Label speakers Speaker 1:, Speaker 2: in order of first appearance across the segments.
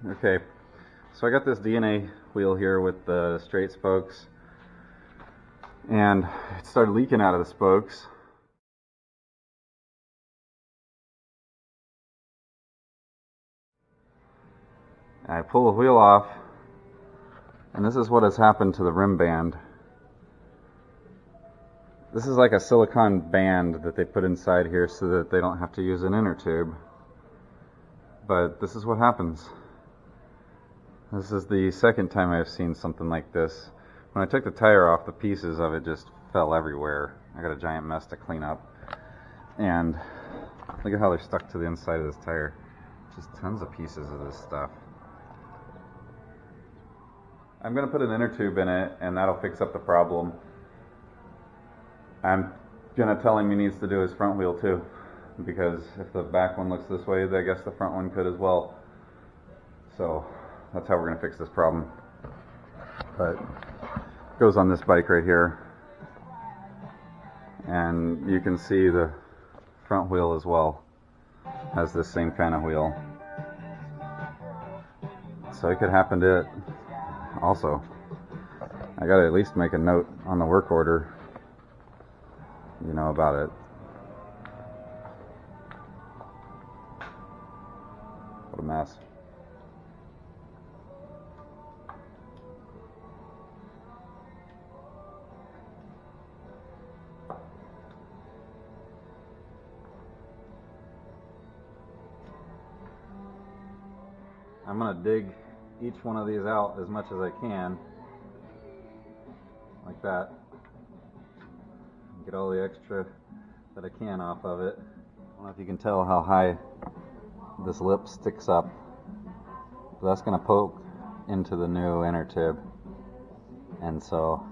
Speaker 1: Okay, so I got this DNA wheel here with the straight spokes, and it started leaking out of the spokes. I pull the wheel off, and this is what has happened to the rim band. This is like a silicone band that they put inside here so that they don't have to use an inner tube. But this is what happens. This is the second time I've seen something like this. When I took the tire off, the pieces of it just fell everywhere. I got a giant mess to clean up. And look at how they're stuck to the inside of this tire. Just tons of pieces of this stuff. I'm going to put an inner tube in it, and that'll fix up the problem. I'm going to tell him he needs to do his front wheel too, because if the back one looks this way, I guess the front one could as well. So that's how we're going to fix this problem. But it goes on this bike right here, and you can see the front wheel as well has this same kind of wheel. So it could happen to it also. I got to at least make a note on the work order, you know, about it. What a mess. I'm going to dig each one of these out as much as I can, like that. Get all the extra that I can off of it. I don't know if you can tell how high this lip sticks up. But that's going to poke into the new inner tube. And so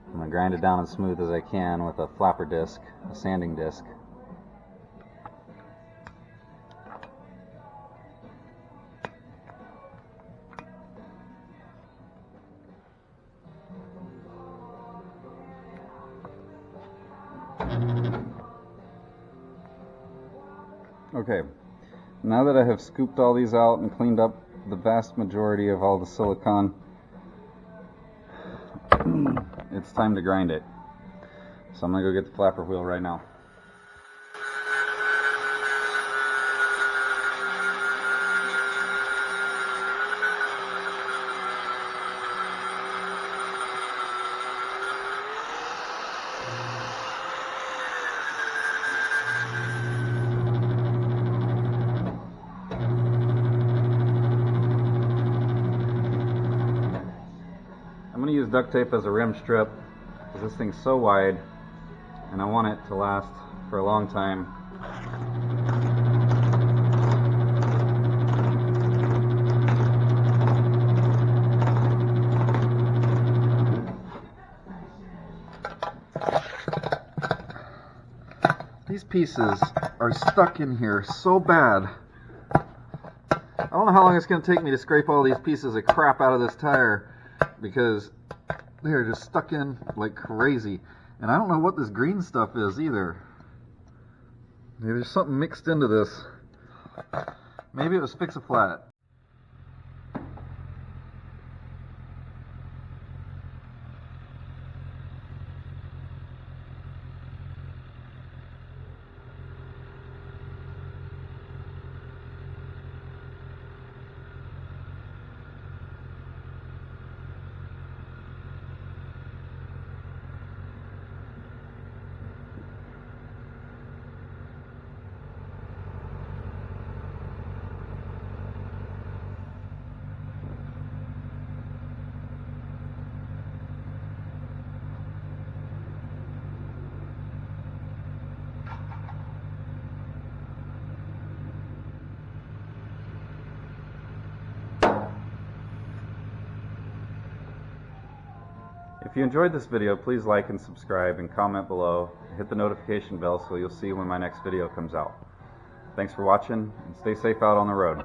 Speaker 1: I'm going to grind it down as smooth as I can with a flapper disc, a sanding disc. Okay, now that I have scooped all these out and cleaned up the vast majority of all the silicone, it's time to grind it. So I'm going to go get the flapper wheel right now. I'm going to use duct tape as a rim strip because this thing's so wide and I want it to last for a long time. These pieces are stuck in here so bad. I don't know how long it's going to take me to scrape all these pieces of crap out of this tire, because they're just stuck in like crazy. And I don't know what this green stuff is either. Maybe there's something mixed into this. Maybe it was Fix-A-Flat. If you enjoyed this video, please like and subscribe and comment below. Hit the notification bell so you'll see when my next video comes out. Thanks for watching, and stay safe out on the road.